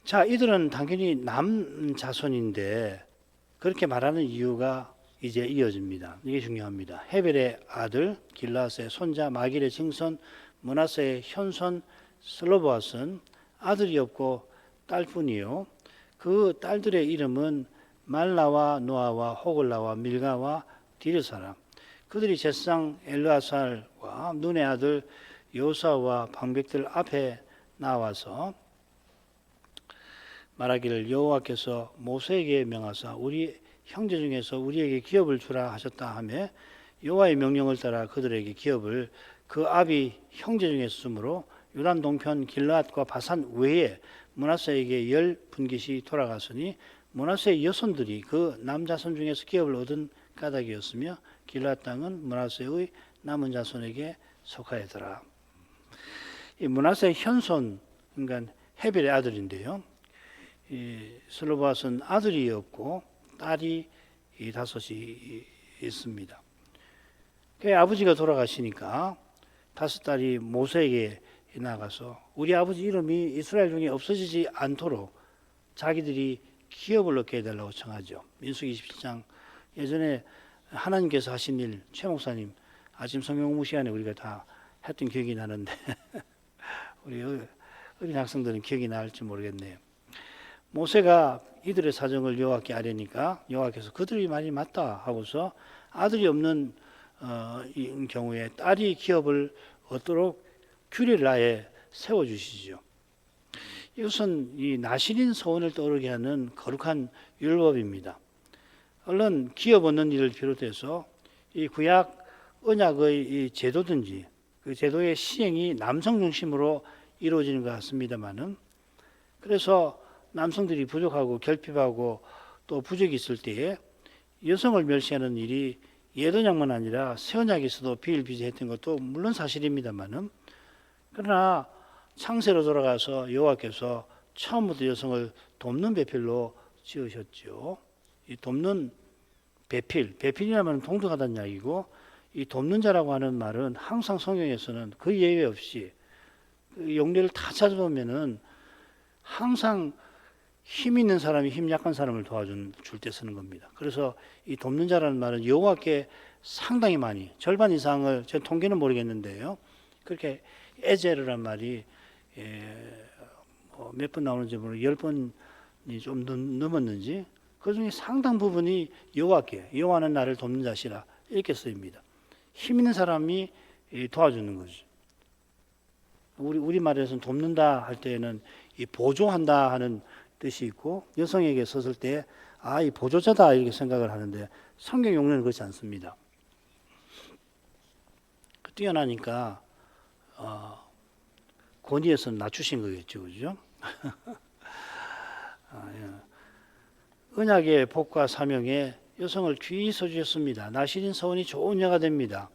자, 이들은 당연히 남 자손인데 그렇게 말하는 이유가 이제 이어집니다. 이게 중요합니다. 헤벨의 아들 길르앗의 손자 마길의 증손 므낫세의 현손 슬로보앗은 아들이 없고 딸뿐이요. 그 딸들의 이름은 말라와 노아와 호글라와 밀가와 디르사라. 그들이 제사장 엘르아살과 눈의 아들 요사와 방백들 앞에 나와서 말하기를 여호와께서 모세에게 명하사 우리 형제 중에서 우리에게 기업을 주라 하셨다 하며 여호와의 명령을 따라 그들에게 기업을 그 아비 형제 중에 쓰므로 요단 동편 길르앗과 바산 외에 므낫세에게 10분깃이 돌아갔으니 므낫세의 여손들이 그 남자손 중에서 기업을 얻은 까닭이었으며 길르앗 땅은 므낫세의 남은 자손에게 속하였더라. 이 므낫세의 현손 그러니까 헤벨의 아들인데요. 이 슬로바스는 아들이 없고 딸이 다섯이 있습니다. 아버지가 돌아가시니까 다섯 딸이 모세에게 나가서 우리 아버지 이름이 이스라엘 중에 없어지지 않도록 자기들이 기업을 얻게 해달라고 청하죠. 민수기 27장 예전에 하나님께서 하신 일 최 목사님 아침 성경 공부 시간에 우리가 다 했던 기억이 나는데 우리 어린 학생들은 기억이 날지 모르겠네요. 모세가 이들의 사정을 여호와께 아뢰니까 여호와께서 그들이 말이 맞다 하고서 아들이 없는 이 경우에 딸이 기업을 얻도록 규례를 아예 세워주시죠. 이것은 이 나실인 소원을 떠오르게 하는 거룩한 율법입니다. 얼른 기업 얻는 일을 비롯해서 이 구약 언약의 이 제도든지 그 제도의 시행이 남성 중심으로 이루어지는 것 같습니다만은 그래서 남성들이 부족하고 결핍하고 또 부족이 있을 때에 여성을 멸시하는 일이 옛언약만 아니라 새언약에서도 비일비재했던 것도 물론 사실입니다만은 그러나 창세로 돌아가서 여호와께서 처음부터 여성을 돕는 배필로 지으셨죠. 이 돕는 배필이라면 동등하다는 이야기고 이 돕는 자라고 하는 말은 항상 성경에서는 그 예외 없이 그 용례를 다 찾아보면은 항상 힘 있는 사람이 힘 약한 사람을 도와줄 때 쓰는 겁니다. 그래서 이 돕는 자라는 말은 여호와께 상당히 많이 절반 이상을 제 통계는 모르겠는데요. 그렇게 에제르란 말이 몇 번 나오는지 모르겠어요. 10번이 좀 넘었는지 그 중에 상당 부분이 여호와께 여호와는 나를 돕는 자시라 이렇게 쓰입니다. 힘 있는 사람이 도와주는 거죠. 우리 말에서는 돕는다 할 때에는 이 보조한다 하는 뜻이 있고 여성에게 썼을 때 이 보조자다 이렇게 생각을 하는데 성경 용례는 그렇지 않습니다. 뛰어나니까 권위에서 낮추신 거겠죠, 그죠? 언약의 복과 사명에 여성을 귀히 써주셨습니다. 나실인 서원이 좋은 여가 됩니다.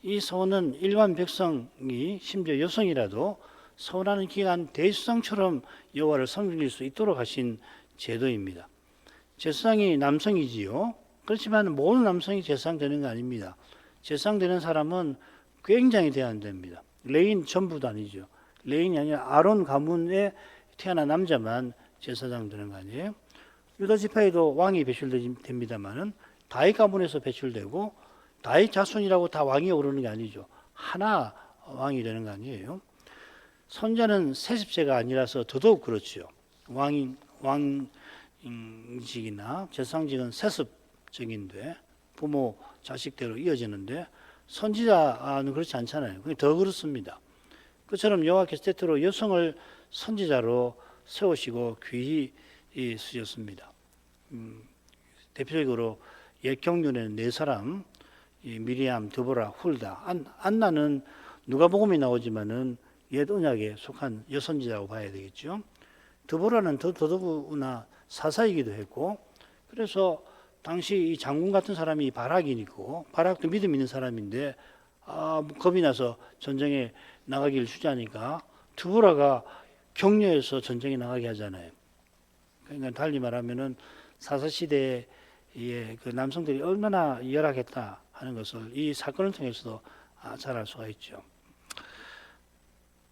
이 서원은 일반 백성이 심지어 여성이라도 서원하는 기간 대수상처럼 여호와를 섬길 수 있도록 하신 제도입니다. 제사장이 남성이지요. 그렇지만 모든 남성이 제사장 되는 거 아닙니다. 제사장 되는 사람은 굉장히 제한됩니다. 레인 전부도 아니죠. 레인이 아니라 아론 가문에 태어난 남자만 제사장 되는 거 아니에요. 유다 지파에도 왕이 배출됩니다만은 다윗 가문에서 배출되고 다윗 자손이라고 다 왕이 오르는 게 아니죠. 하나 왕이 되는 거 아니에요. 선자는 세습제가 아니라서 더더욱 그렇죠. 왕직이나 제사장직은 세습적인데 부모 자식대로 이어지는데 선지자는 그렇지 않잖아요. 그게 더 그렇습니다. 그처럼 여호와께서 때때로 여성을 선지자로 세우시고 귀히 쓰셨습니다. 대표적으로 옛 경륜에는 네 사람 미리암, 드보라, 훌다, 안나는 누가복음이 나오지만은 옛 언약에 속한 여선지자라고 봐야 되겠죠. 드보라는 더더구나 사사이기도 했고 그래서 당시 이 장군 같은 사람이 바락이니고 바락도 믿음 있는 사람인데 겁이 나서 전쟁에 나가기를 주저하니까 드보라가 격려해서 전쟁에 나가게 하잖아요. 그러니까 달리 말하면은 사사시대에 그 남성들이 얼마나 열악했다 하는 것을 이 사건을 통해서도 잘 알 수가 있죠.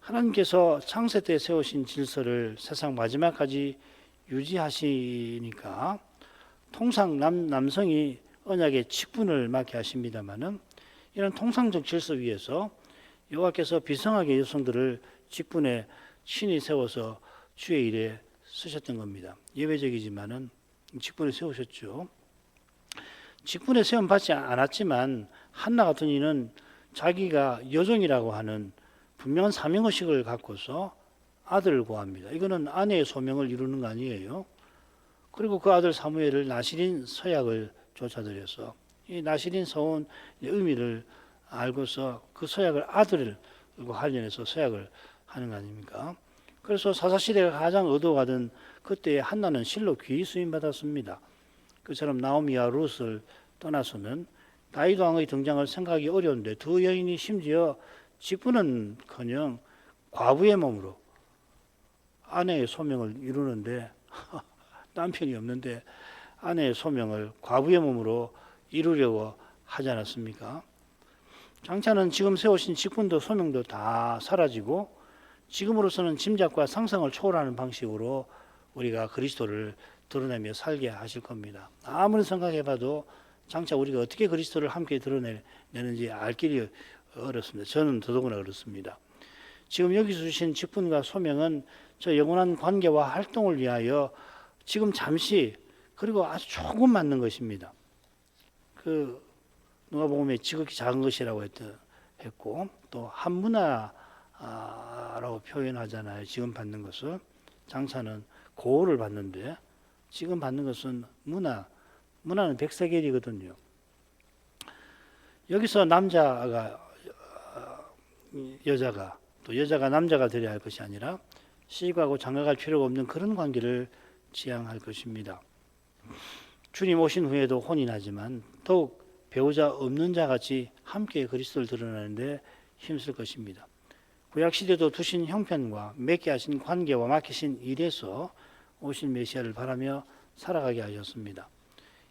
하나님께서 창세 때 세우신 질서를 세상 마지막까지 유지하시니까 통상 남성이 언약의 직분을 맡게 하십니다마는 이런 통상적 질서 위에서 여호와께서 비성하게 여성들을 직분에 친히 세워서 주의 일에 쓰셨던 겁니다. 예외적이지만은 직분에 세우셨죠. 직분에 세움 받지 않았지만 한나 같은 이는 자기가 여종이라고 하는 분명한 사명의식을 갖고서 아들을 구합니다. 이거는 아내의 소명을 이루는 거 아니에요. 그리고 그 아들 사무엘을 나실인 서약을 쫓아들여서 이 나실인 서온 의미를 알고서 그 서약을 아들을 관련해서 서약을 하는 거 아닙니까? 그래서 사사시대가 가장 어두워가던 그때 한나는 실로 귀히 수임받았습니다. 그처럼 나오미와 룻을 떠나서는 다윗 왕의 등장을 생각하기 어려운데 두 여인이 심지어 직분은커녕 과부의 몸으로 아내의 소명을 이루는데 남편이 없는데 아내의 소명을 과부의 몸으로 이루려고 하지 않았습니까? 장차는 지금 세우신 직분도 소명도 다 사라지고 지금으로서는 짐작과 상상을 초월하는 방식으로 우리가 그리스도를 드러내며 살게 하실 겁니다. 아무리 생각해봐도 장차 우리가 어떻게 그리스도를 함께 드러내는지 알 길이 어렵습니다. 저는 더더구나 그렇습니다. 지금 여기서 주신 직분과 소명은 저 영원한 관계와 활동을 위하여 지금 잠시 그리고 아주 조금 맞는 것입니다. 그 누가복음에 지극히 작은 것이라고 했고 또 한문화라고 표현하잖아요. 지금 받는 것을 장차는 고호를 받는데 지금 받는 것은 문화는 백세겔이거든요. 여기서 남자가 여자가 또 여자가 남자가 되어야 할 것이 아니라 시집가고 장가갈 필요가 없는 그런 관계를 지향할 것입니다. 주님 오신 후에도 혼인하지만 더욱 배우자 없는 자같이 함께 그리스도를 드러내는데 힘쓸 것입니다. 구약시대도 두신 형편과 맺게 하신 관계와 맡기신 일에서 오신 메시아를 바라며 살아가게 하셨습니다.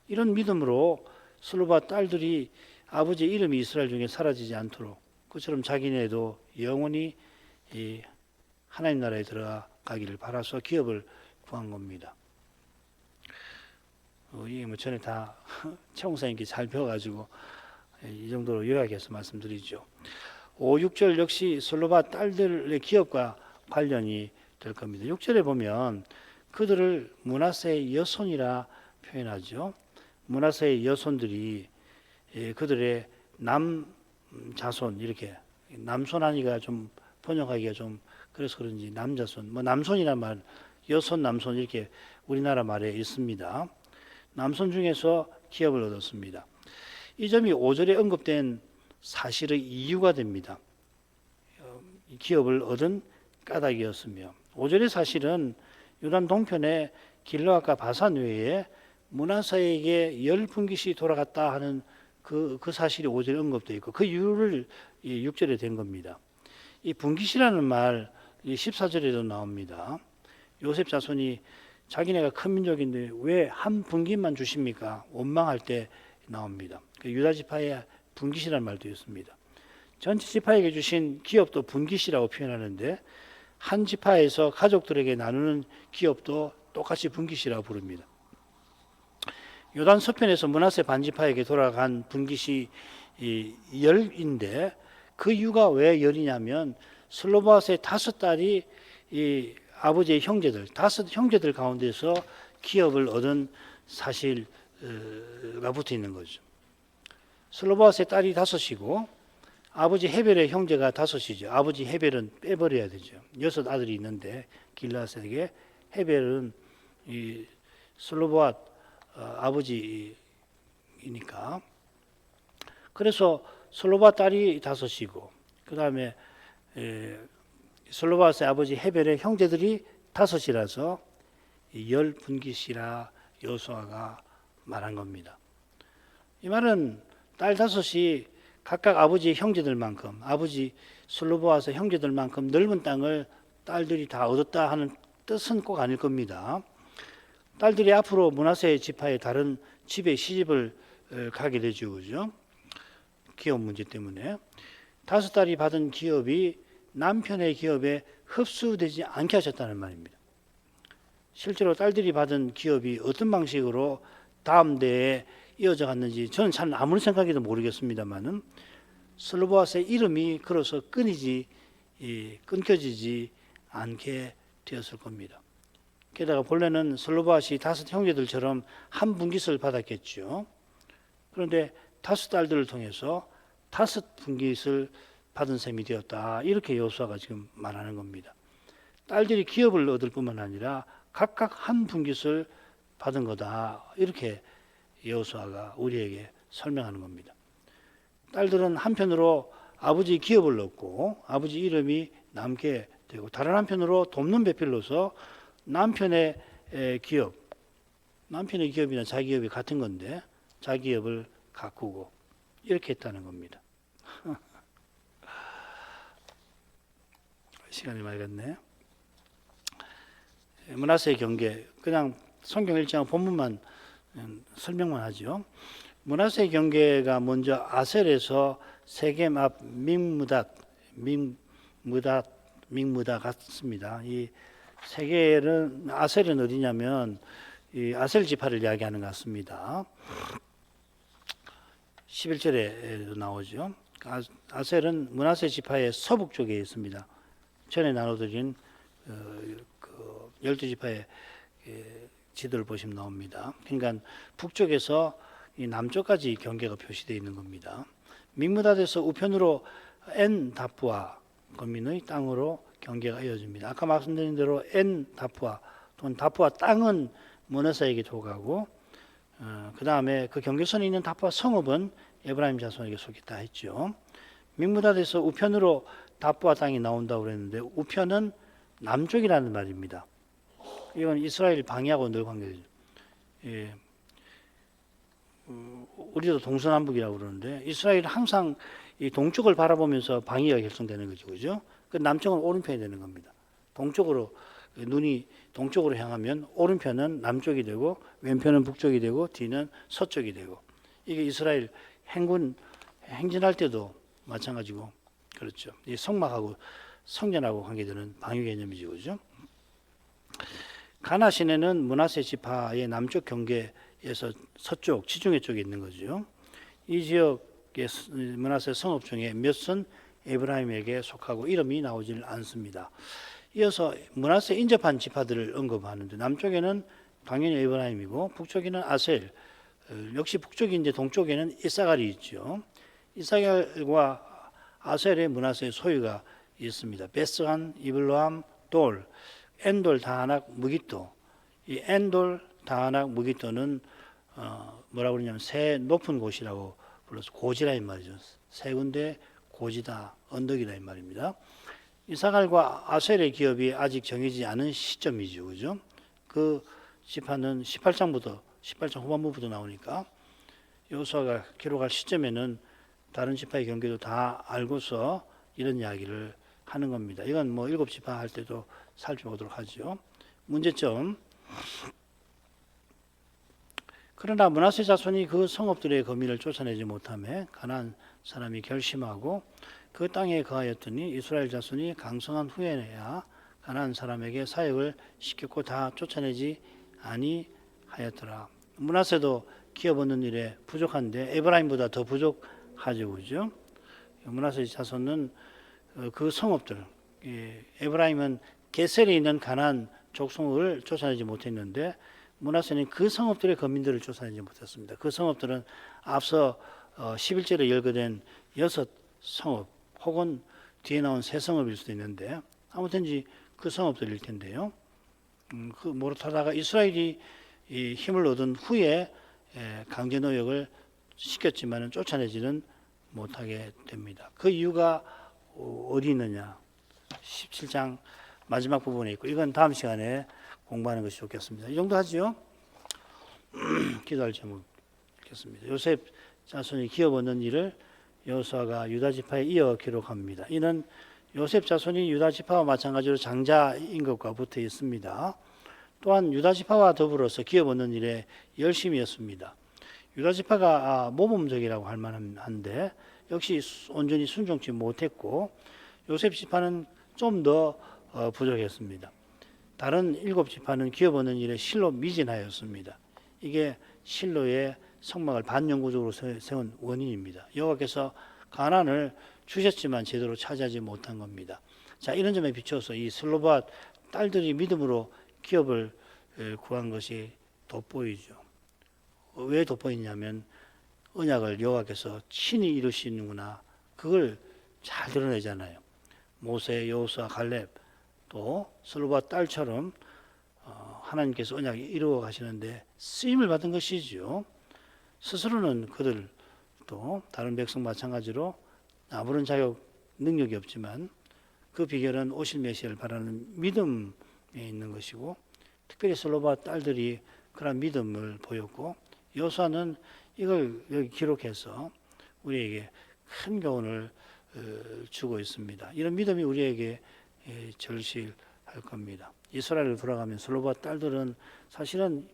이런 믿음으로 슬로바 딸들이 아버지 이름이 이스라엘 중에 사라지지 않도록 그처럼 자기네도 영원히 이 하나님 나라에 들어가기를 바라서 기업을 구한 겁니다. 이게 뭐 전에 다 최홍사님께 잘 배워가지고 이 정도로 요약해서 말씀드리죠. 5, 6절 역시 슬로바 딸들의 기업과 관련이 될 겁니다. 6절에 보면 그들을 므낫세의 여손이라 표현하죠. 므낫세의 여손들이 그들의 남자손 이렇게 남손하니까 좀 번역하기가 좀 그래서 그런지 남자손 뭐 남손이란 말 여손 남손 이렇게 우리나라 말에 있습니다. 남손 중에서 기업을 얻었습니다. 이 점이 5절에 언급된 사실의 이유가 됩니다. 기업을 얻은 까닭이었으며 5절의 사실은 요단 동편의 길르앗과 바산 외에 므낫세에게 10분깃이 돌아갔다 하는 그 사실이 5절에 언급되어 있고 그 이유를 6절에 된 겁니다. 이 분깃이라는 말 14절에도 나옵니다. 요셉 자손이 자기네가 큰 민족인데 왜 한 분깃만 주십니까? 원망할 때 나옵니다. 유다 지파의 분깃이라는 말도 있습니다. 전체 지파에게 주신 기업도 분깃이라고 표현하는데 한 지파에서 가족들에게 나누는 기업도 똑같이 분깃이라고 부릅니다. 요단 서편에서 므낫세 반지파에게 돌아간 분깃이 열인데 그 이유가 왜 열이냐면 슬로바스의 5딸이 이 아버지의 형제들, 5 형제들 가운데서 기업을 얻은 사실가 붙어 있는 거죠. 슬로바스의 딸이 5이고 아버지 헤벨의 형제가 5이죠. 아버지 헤벨은 빼버려야 되죠. 6 아들이 있는데 길르앗에게 헤벨은 이 슬로바스 아버지이니까 그래서 슬로바 딸이 5이고 그 다음에 슬로바스의 아버지 헤벨의 형제들이 5이라서 10분깃이라 여호수아가 말한 겁니다. 이 말은 딸 5이 각각 아버지의 형제들만큼 아버지 슬로바스의 형제들만큼 넓은 땅을 딸들이 다 얻었다 하는 뜻은 꼭 아닐 겁니다. 딸들이 앞으로 므낫세 지파의 다른 집에 시집을 가게 되죠. 그죠? 기업 문제 때문에 5딸이 받은 기업이 남편의 기업에 흡수되지 않게 하셨다는 말입니다. 실제로 딸들이 받은 기업이 어떤 방식으로 다음 대에 이어져 갔는지 저는 잘 아무리 생각해도 모르겠습니다만은 슬로보아스의 이름이 그로서 끊겨지지 않게 되었을 겁니다. 게다가 본래는 슬로보아스이 5 형제들처럼 한 분깃을 받았겠죠. 그런데 5 딸들을 통해서 5 분깃을 받은 셈이 되었다. 이렇게 여호수아가 지금 말하는 겁니다. 딸들이 기업을 얻을 뿐만 아니라 각각 한 분깃을 받은 거다. 이렇게 여호수아가 우리에게 설명하는 겁니다. 딸들은 한편으로 아버지 기업을 얻고 아버지 이름이 남게 되고, 다른 한편으로 돕는 배필로서 남편의 기업이나 자기 기업이 같은 건데 자기 기업을 가꾸고 이렇게 했다는 겁니다. 시간이 많이 갔네. 므낫세의 경계, 그냥 성경 1장 본문만 설명만 하죠. 므낫세의 경계가 먼저 아셀에서 세겜 앞 믹무다 같습니다. 이 세겜은, 아셀은 어디냐면 이 아셀 지파를 이야기하는 것 같습니다. 11절에도 나오죠. 아셀은 므낫세 지파의 서북 쪽에 있습니다. 전에 나눠드린 12지파의 지도를 보시면 나옵니다. 그러니까 북쪽에서 이 남쪽까지 경계가 표시되어 있는 겁니다. 믹무닷에서 우편으로 엔 다프와 거민의 땅으로 경계가 이어집니다. 아까 말씀드린 대로 엔 다프와 또는 다프와 땅은 므낫세에게 도가고, 그 다음에 그 경계선에 있는 다프와 성읍은 에브라임 자손에게 속했다 했죠. 믹무닷에서 우편으로 다프와 땅이 나온다고 그랬는데 우편은 남쪽이라는 말입니다. 이건 이스라엘 방해하고 늘 관계되죠. 예. 우리도 동서남북이라고 그러는데 이스라엘은 항상 이 동쪽을 바라보면서 방위가 결성되는 거죠, 그죠? 그 남쪽은 오른편이 되는 겁니다. 동쪽으로 눈이 동쪽으로 향하면 오른편은 남쪽이 되고 왼편은 북쪽이 되고 뒤는 서쪽이 되고, 이게 이스라엘 행진할 때도 마찬가지고 그렇죠. 이 성막하고 성전하고 관계되는 방위 개념이죠, 그죠? 가나 시내는 므낫세 지파의 남쪽 경계에서 서쪽 지중해 쪽에 있는 거죠. 이 지역의 므낫세 성읍 중에 몇은 에브라임에게 속하고 이름이 나오질 않습니다. 이어서 므낫세 인접한 지파들을 언급하는데 남쪽에는 당연히 에브라임이고 북쪽에는 아셀, 역시 북쪽이 이제 동쪽에는 이사갈이 있죠. 이사갈과 아셀의 므낫세의 소유가 있습니다. 베스간, 이블로암, 돌, 엔돌, 다하낙, 무기토. 이 엔돌, 다하낙, 무기토는 뭐라고 그러냐면 새 높은 곳이라고 불러서 고지라 이 말이죠. 세 군데 고지다, 언덕이다 이 말입니다. 이사갈과 아셀의 기업이 아직 정해지지 않은 시점이죠, 그죠? 그 지파는 18장 후반부부터 나오니까 여호수아가 기록할 시점에는 다른 지파의 경계도 다 알고서 이런 이야기를 하는 겁니다. 이건 뭐 7지파 할 때도 살펴보도록 하죠. 문제점. 그러나 므낫세 자손이 그 성읍들의 거민을 쫓아내지 못하며 가나안 사람이 결심하고 그 땅에 거하였더니 이스라엘 자손이 강성한 후에야 가나안 사람에게 사역을 시켰고 다 쫓아내지 아니하였더라. 므낫세도 기업 얻는 일에 부족한데 에브라임보다 더 부족하죠, 그죠? 므낫세 자손은 그 성읍들, 에브라임은 게셀에 있는 가나안 족속을 쫓아내지 못했는데 므낫세는 그 성읍들의 거민들을 쫓아내지 못했습니다. 그 성읍들은 앞서 11절에 열거된 6 성읍 혹은 뒤에 나온 3 성읍일 수도 있는데 아무튼지 그 성읍들일 텐데요. 그 못하다가 이스라엘이 힘을 얻은 후에 강제 노역을 시켰지만 쫓아내지는 못하게 됩니다. 그 이유가 어디 있느냐? 17장 마지막 부분에 있고, 이건 다음 시간에 공부하는 것이 좋겠습니다. 이 정도 하죠. 기도할 제목 읽겠습니다. 요셉 자손이 기업 얻는 일을 여호수아가 유다 지파에 이어 기록합니다. 이는 요셉 자손이 유다 지파와 마찬가지로 장자인 것과 붙어 있습니다. 또한 유다 지파와 더불어서 기업 얻는 일에 열심이었습니다. 유다 지파가 모범적이라고 할 만한데 역시 온전히 순종치 못했고 요셉 지파는 좀 더 부족했습니다. 다른 7지파는 기업 얻는 일에 실로 미진하였습니다. 이게 실로의 성막을 반영구적으로 세운 원인입니다. 여호와께서 가나안을 주셨지만 제대로 차지하지 못한 겁니다. 자, 이런 점에 비추어서 이 슬로바앗 딸들이 믿음으로 기업을 구한 것이 돋보이죠. 왜 돋보이냐면 언약을 여호와께서 친히 이루시는구나, 그걸 잘 드러내잖아요. 모세, 여호수아, 갈렙, 또 슬로바앗 딸처럼 하나님께서 언약을 이루어 가시는데 쓰임을 받은 것이죠. 스스로는 그들 또 다른 백성 마찬가지로 아무런 자격, 능력이 없지만 그 비결은 오실 메시아를 바라는 믿음에 있는 것이고, 특별히 슬로바앗 딸들이 그런 믿음을 보였고, 여호수아는 이걸 여기 기록해서 우리에게 큰 교훈을 주고 있습니다. 이런 믿음이 우리에게 절실할 겁니다. 이스라엘을 돌아가면 슬로바앗 딸들은 사실은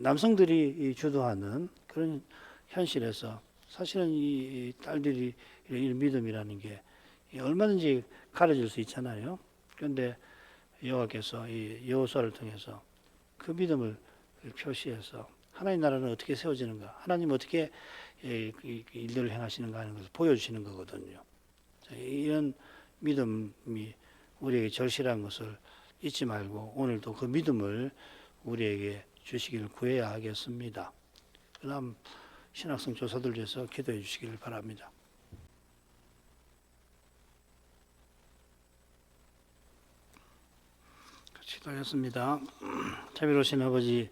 남성들이 주도하는 그런 현실에서 사실은 이 딸들이 이런 믿음이라는 게 얼마든지 가려질 수 있잖아요. 그런데 여호와께서 이 여호수아를 통해서 그 믿음을 표시해서 하나님 나라는 어떻게 세워지는가, 하나님 어떻게 일들을 행하시는가 하는 것을 보여주시는 거거든요. 이런 믿음이 우리에게 절실한 것을 잊지 말고 오늘도 그 믿음을 우리에게 주시기를 구해야 하겠습니다. 그다음 신학성 조사들 위해서 기도해 주시기를 바랍니다. 기도하였습니다. 자비로우신 아버지,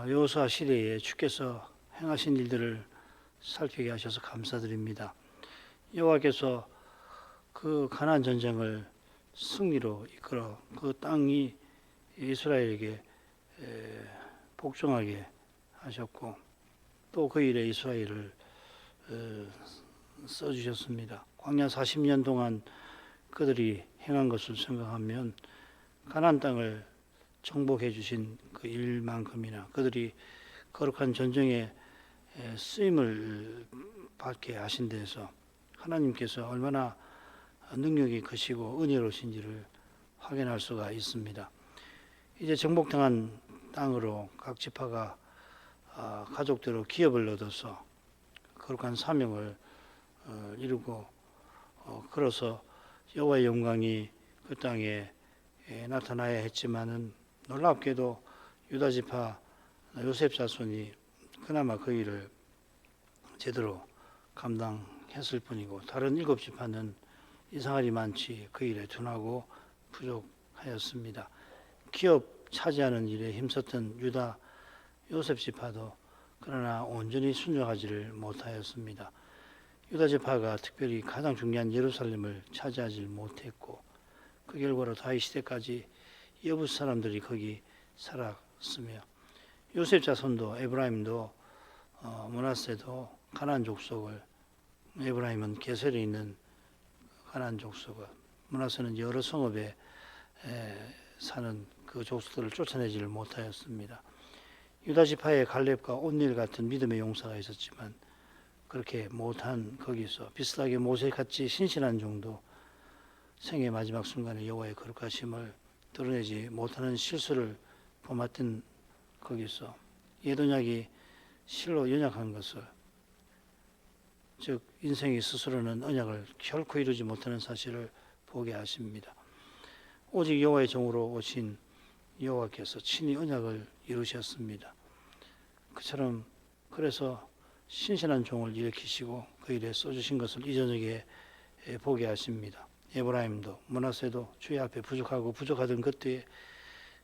여호수아 시대에 주께서 행하신 일들을 살피게 하셔서 감사드립니다. 여호와께서 그 가나안 전쟁을 승리로 이끌어 그 땅이 이스라엘에게 복종하게 하셨고, 또 그 일에 이스라엘을 써주셨습니다. 광야 40년 동안 그들이 행한 것을 생각하면 가나안 땅을 정복해 주신 그 일만큼이나 그들이 거룩한 전쟁에 쓰임을 받게 하신 데에서 하나님께서 얼마나 능력이 크시고 은혜로우신지를 확인할 수가 있습니다. 이제 정복당한 땅으로 각 지파가 가족대로 기업을 얻어서 거룩한 사명을 이루고 걸어서 여호와의 영광이 그 땅에 나타나야 했지만은 놀랍게도 유다 지파 요셉 자손이 그나마 그 일을 제대로 감당했을 뿐이고, 다른 7지파는 이상할이 많지 그 일에 둔하고 부족하였습니다. 기업 차지하는 일에 힘썼던 유다 요셉 지파도 그러나 온전히 순종하지를 못하였습니다. 유다 지파가 특별히 가장 중요한 예루살렘을 차지하지 못했고, 그 결과로 다윗 시대까지 여부 사람들이 거기 살았으며, 요셉 자손도 에브라임도 므낫세도 가나안 족속을, 에브라임은 게셀에 있는 가나안 족속을, 므낫세는 여러 성읍에 사는 그 족속들을 쫓아내지를 못하였습니다. 유다 지파의 갈렙과 온닐 같은 믿음의 용사가 있었지만 그렇게 못한 거기서 비슷하게 모세같이 신실한 종도 생의 마지막 순간에 여호와의 거룩하심을 드러내지 못하는 실수를 범했던 거기서 예언약이 실로 연약한 것을, 즉 인생이 스스로는 언약을 결코 이루지 못하는 사실을 보게 하십니다. 오직 여호와의 종으로 오신 여호와께서 친히 언약을 이루셨습니다. 그처럼 그래서 신실한 종을 일으키시고 그 일에 써주신 것을 이 저녁에 보게 하십니다. 에브라임도 므낫세도 주의 앞에 부족하고 부족하던 그때에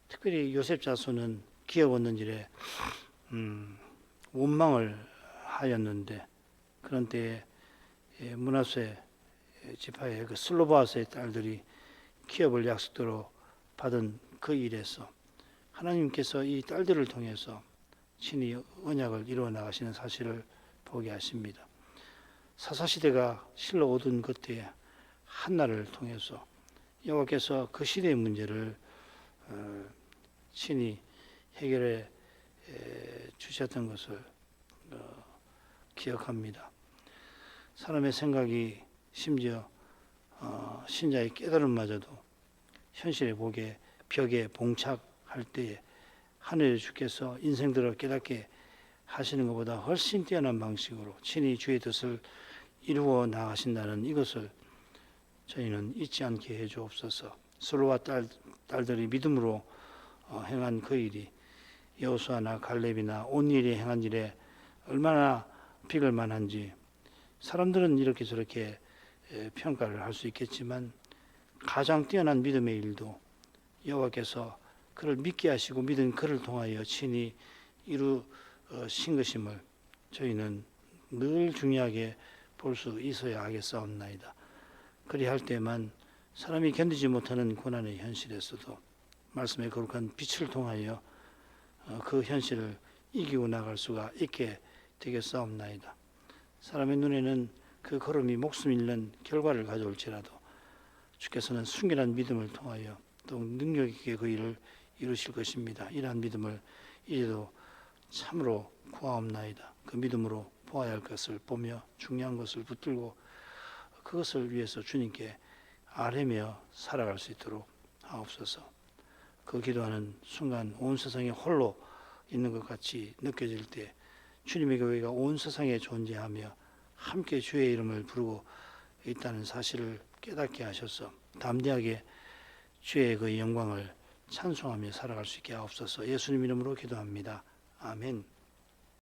특별히 요셉 자손은 기업 얻는 일에 원망을 하였는데, 그런 때에 므낫세 지파의 그 슬로바앗의 딸들이 기업을 약속대로 받은 그 일에서 하나님께서 이 딸들을 통해서 친히 언약을 이루어 나가시는 사실을 보게 하십니다. 사사시대가 실로 얻은 그때에 한나를 통해서 여호와께서 그 시대의 문제를 친히 해결해 주셨던 것을 기억합니다. 사람의 생각이 심지어 신자의 깨달음마저도 현실의 벽에 봉착할 때에 하늘의 주께서 인생들을 깨닫게 하시는 것보다 훨씬 뛰어난 방식으로 친히 주의 뜻을 이루어 나가신다는 이것을 저희는 잊지 않게 해 주옵소서. 솔로와 딸들이 믿음으로 행한 그 일이 여호수아나 갈렙이나 온 일이 행한 일에 얼마나 비글 만한지 사람들은 이렇게 저렇게 평가를 할 수 있겠지만 가장 뛰어난 믿음의 일도 여호와께서 그를 믿게 하시고 믿은 그를 통하여 친히 이루신 것임을 저희는 늘 중요하게 볼 수 있어야 하겠사옵나이다. 그리할 때만 사람이 견디지 못하는 고난의 현실에서도 말씀의 거룩한 빛을 통하여 그 현실을 이기고 나갈 수가 있게 되겠사옵나이다. 사람의 눈에는 그 걸음이 목숨 잃는 결과를 가져올지라도 주께서는 순결한 믿음을 통하여 또 능력 있게 그 일을 이루실 것입니다. 이러한 믿음을 이제도 참으로 구하옵나이다. 그 믿음으로 보아야 할 것을 보며 중요한 것을 붙들고 그것을 위해서 주님께 아뢰며 살아갈 수 있도록 하옵소서. 그 기도하는 순간 온 세상에 홀로 있는 것 같이 느껴질 때 주님의 교회가 온 세상에 존재하며 함께 주의 이름을 부르고 있다는 사실을 깨닫게 하셔서 담대하게 주의 그 영광을 찬송하며 살아갈 수 있게 하옵소서. 예수님 이름으로 기도합니다. 아멘.